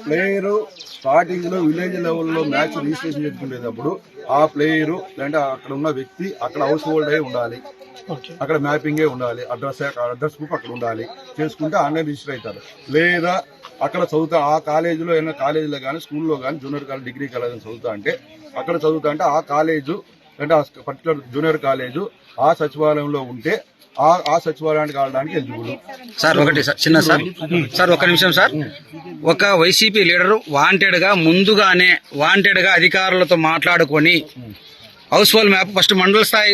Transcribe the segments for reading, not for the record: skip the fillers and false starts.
Player starting లో village లెవెల్లో match registration చేసుకునేటప్పుడు ఆ ప్లేయర్ అంటే అక్కడ ఉన్న వ్యక్తి అక్కడ హౌస్ హోల్డ్ అయి ఉండాలి, అక్కడ మ్యాపింగే ఉండాలి, అడ్రస్ బుక్ అక్కడ ఉండాలి, చేసుకుంటే ఆన్లైన్ రిజిస్టర్ అవుతారు. లేదా అక్కడ చదువుతా ఆ కాలేజీలో ఏమైనా కాలేజీలో కానీ స్కూల్లో కానీ జూనియర్ కాలేజ్ డిగ్రీ కాలేజ్ చదువుతా అంటే అక్కడ చదువుతా అంటే ఆ కాలేజు అంటే ఆ పర్టికులర్ జూనియర్ కాలేజు ఆ సచివాలయంలో ఉంటే ఆ సచివాలయానికి వెళ్ళడానికి ఎలిజిబుల్. సార్ ఒకటి సార్ చిన్న సార్ ఒక్క నిమిషం సార్. ఒక వైసీపీ లీడర్ ముందుగానే వాంటెడ్ గా అధికారులతో మాట్లాడుకొని హౌస్ హోల్డ్ మ్యాప్ ఫస్ట్ మండల స్థాయి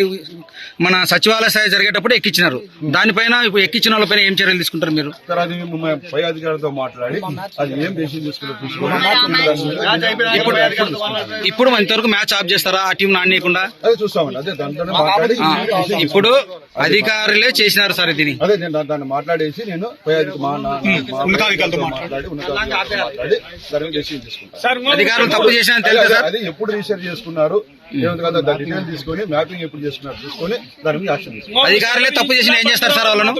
మన సచివాలయ స్థాయి జరిగేటప్పుడు ఎక్కించినారు. దానిపైన ఇప్పుడు ఎక్కించిన వాళ్ళపైన ఏం చర్యలు తీసుకుంటారు మీరు? సార్ అది పై అధికారులతో మాట్లాడి అది ఏం డెసిషన్ తీసుకుంటారు. ఇప్పుడు ఇంతవరకు మ్యాచ్ ఆఫ్ చేస్తారా ఆ టీం ఆడనీయకుండా? అదే చూస్తామండి. అదే దాంతో మాట్లాడి ఇప్పుడు అధికారులే చేసినారు సార్ దీన్ని. అదే నేను దాన్ని మాట్లాడేసి నేను పై ఉన్నతాధికారులతో మాట్లాడి దాని మీద డెసిషన్ తీసుకుంటాను. అధికారులు తప్పు చేసిన అది ఎప్పుడు రిజిస్టర్ చేసుకున్నారు డీటెయిల్ తీసుకొని మ్యాపింగ్ ఎప్పుడు చేసుకున్నారు తీసుకొని దాని మీద యాక్షన్ తీసుకుంటారు. అధికారులే తప్పు చేసిన ఏం చేస్తారు సార్ వాళ్ళను?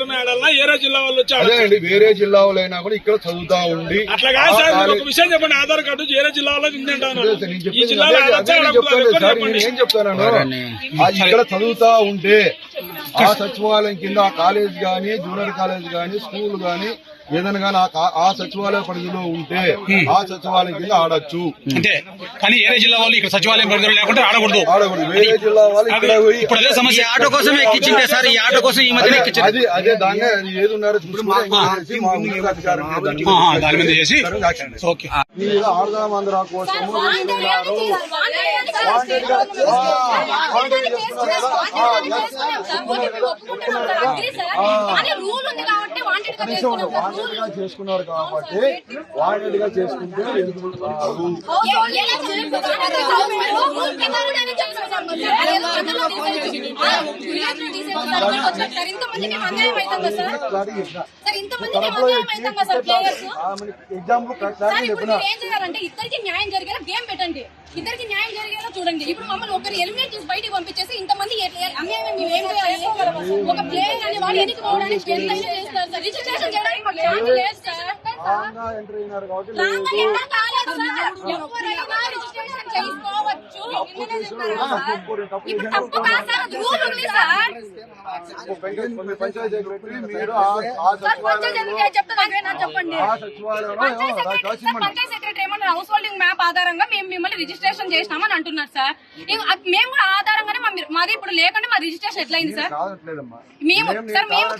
అదే అండి, వేరే జిల్లా వాళ్ళైనా కూడా ఇక్కడ చదువుతా ఉండి విషయం చెప్పండి. ఆధార్ కార్డు వేరే జిల్లాలో ఏం చెప్తాను, ఇక్కడ చదువుతా ఉంటే ఆ సచివాలయం కింద ఆ కాలేజ్ గానీ జూనియర్ కాలేజ్ గానీ స్కూల్ గానీ ఏదైనా కానీ ఆ సచివాలయ పరిధిలో ఉంటే ఆ సచివాలయం కింద ఆడొచ్చు. అంటే కానీ వేరే జిల్లా వాళ్ళు ఇక్కడ సచివాలయం పరిధిలో లేకుంటే ఆడకూడదు. వేరే జిల్లా వాళ్ళు ఇక్కడ ఇప్పుడు అదే సమస్య. ఆటో కోసం ఎక్కించిందే సార్, ఈ ఆటో కోసం ఈ మధ్య ఎక్కించారు. అదే దాన్ని ఏది ఉన్నారో దాని మీద చేసి ఆడదామంధ్రా కోసం చేసుకున్నారు కాబట్టి వాంటెడ్ గా చేసుకుంటే ఇద్దరికి న్యాయం జరిగేలా గేమ్ పెట్టండి, ఇద్దరికి న్యాయం జరిగేలా చూడండి. ఇప్పుడు మమ్మల్ని ఒకరు ఎలిమినేట్ చేసి బయటకు పంపించేసి ఇంతమంది అన్యాయం మేము ఏం చేయాలి? ఒక ప్లేయర్ అని వాడు ఎన్నిక పోవడానికి చేస్తారు సార్. రిజిస్ట్రేషన్ చేయడానికి లేదు సార్. ఎవరైనా రిజిస్ట్రేషన్ చేసుకోవచ్చు. ఇప్పుడు తప్పు కాదు సార్, రూల్ ఉంది సార్. చెప్పండి. పంచాయత్ సెక్రటరీ ఏమన్నా హౌస్ హోల్డింగ్ మ్యాప్ ఆధారంగా మేము మిమ్మల్ని రిజిస్ట్రేషన్ చేసినామని అంటున్నారు సార్. మేము కూడా ఆధారంగానే మాది ఇప్పుడు లేకుండా మా రిజిస్ట్రేషన్ ఎట్లయింది సార్? మేము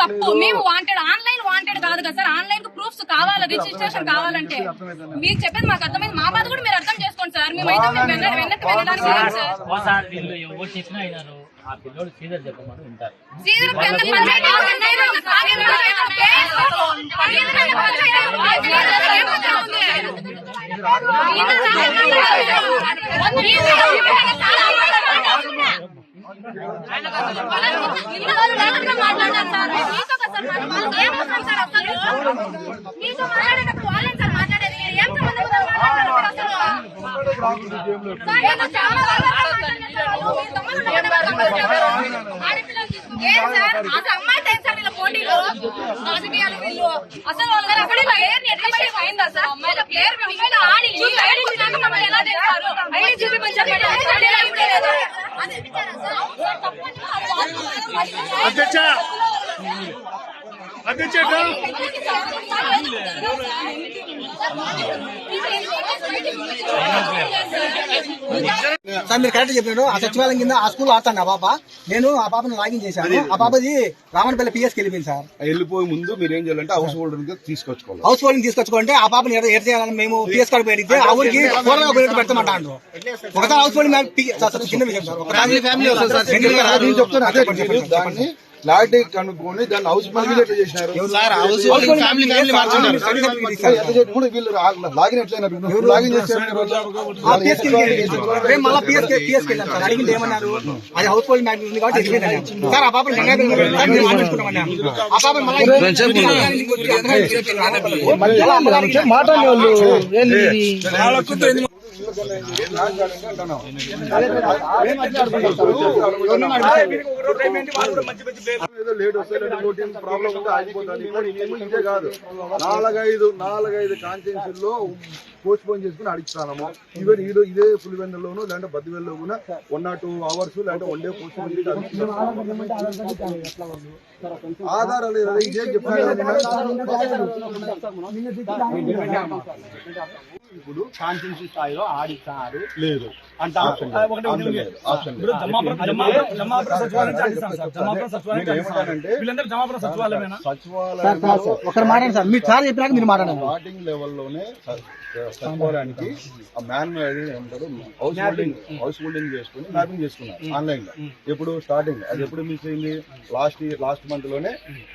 తప్పు, మేము వాంటెడ్ ఆన్లైన్ వాంటెడ్ కాదు కదా సార్. ఆన్లైన్ ప్రూఫ్స్ కావాలి, రిజిస్ట్రేషన్ కావాలంటే మీరు చెప్పేది మాకు అర్థమైంది. మా బాధ కూడా మీరు అర్థం చేసుకోండి సార్. మేమైతే వెనక్కి వెళ్ళడానికి లేదు సార్. ఆ పిల్లలు సీజర్ చెప్పమని వింటారు. అమ్మాయి తెలుసా వీళ్ళ పోటీలో రాజకీయాలు వీళ్ళు అసలు అయిందా సార్? అమ్మాయిల ప్లేయర్ ఆడి మమ్మల్ని ఎలా తెలుస్తారు? అధ్యక్ష సార్ మీరు కరెక్ట్ చెప్పారు. ఆ సచివాలయం కింద ఆ స్కూల్ ఆడతాను ఆ పాప. నేను ఆ పాపను లాగిన్ చేశాను. ఆ పాపది రామన్పల్లి పిఎస్కి వెళ్ళిపోయింది సార్. వెళ్ళిపోయే ముందు మీరు ఏం చేయాలంటే హౌస్ హోల్డర్ తీసుకొచ్చుకోవాలి. హౌస్ హోల్డింగ్ తీసుకొచ్చుకుంటే ఆ పాపని ఎడ చేయాలని మేము పిఎస్ కార్డు పెడితే ఆ ఊరికి త్వరగా పోయినట్టు పెడతామంటారు. ఒకసారి హౌస్ హోల్డింగ్ చిన్న విషయం సార్. దాన్ని క్లారిటీ కనుక్కొని దాన్ని హౌస్ హోల్డింగ్ చేసినారు. వీళ్ళు లాగిన్ ఎట్లయినారు? లాగిన్ అడిగింది ఏమన్నారు? అది హౌస్ హోల్డింగ్ మ్యాప్ ఉంది కాబట్టి సార్ ఆ పాపను ఆ పాపను మాట్లాడే వాళ్ళు మ్యాచ్ ఆడండి అంటున్నాం. ఏదో లేట్ వస్తే ప్రాబ్లం ఉంటే ఆగిపోతుంది. ఇదే కాదు, నాలుగైదు కాన్స్టిట్యూన్సీల్లో పోస్ట్ పోన్ చేసుకుని అడిగిస్తాము. ఈవెన్ ఇదే పులివెందులోను లేదంటే బద్దివెల్లో కూడా 1 or 2 hours లేదంటే 1 day పోస్ట్ పోన్ చేసి ఆధారాలు ఇదే చెప్పాను. ఇప్పుడు కాన్స్టిట్యూన్సీ స్థాయిలో ఆడిస్తారు లేదు అంటే ఒకరు మాట్లాడండి సార్, మీరు సార్ చెప్పినాక మీరు మాట్లాడండి. స్టార్టింగ్ లెవెల్లోనే సచివాలయానికి ఆ మ్యాన్యువల్ ఏమంటారు హౌస్ హోల్డింగ్ చేసుకుని మ్యాపింగ్ చేసుకున్నారు ఆన్లైన్ లో. ఎప్పుడు స్టార్టింగ్ అది ఎప్పుడు మిస్ అయింది? లాస్ట్ మంత్ లోనే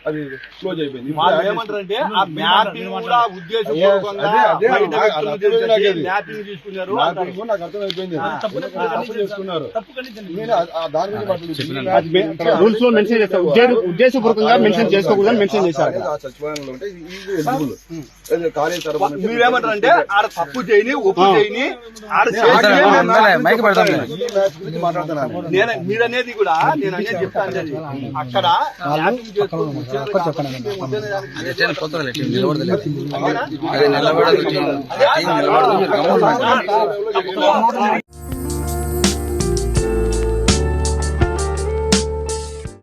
అది క్లోజ్ అయిపోయింది. ఏమంటారంటే ఆ మ్యాపింగ్ కూడా ఉద్దేశపూర్వకంగా మ్యాపింగ్ తీసుకున్నారు. మ్యాపింగ్ నాకు అర్థమైపోయింది, తప్పు చేసుకున్నారు. నేను దాని గురించి రూల్స్ లో మెన్షన్ చేస్తారు, ఉద్దేశపూర్వకంగా మెన్షన్ చేసుకోకూడదని మెన్షన్ చేశారు. ఆ సచివాలయంలో ఉంటే ఇది ఎలిజిబుల్. ఖాళీ తరపున మీరేమంటారంటే ఆడ తప్పు చేయని ఒప్పు చేయని ఆడ మాట్లాడుతున్నాను. మీరనేది కూడా నేను అనేది చెప్తాను. అక్కడ నిలబడదు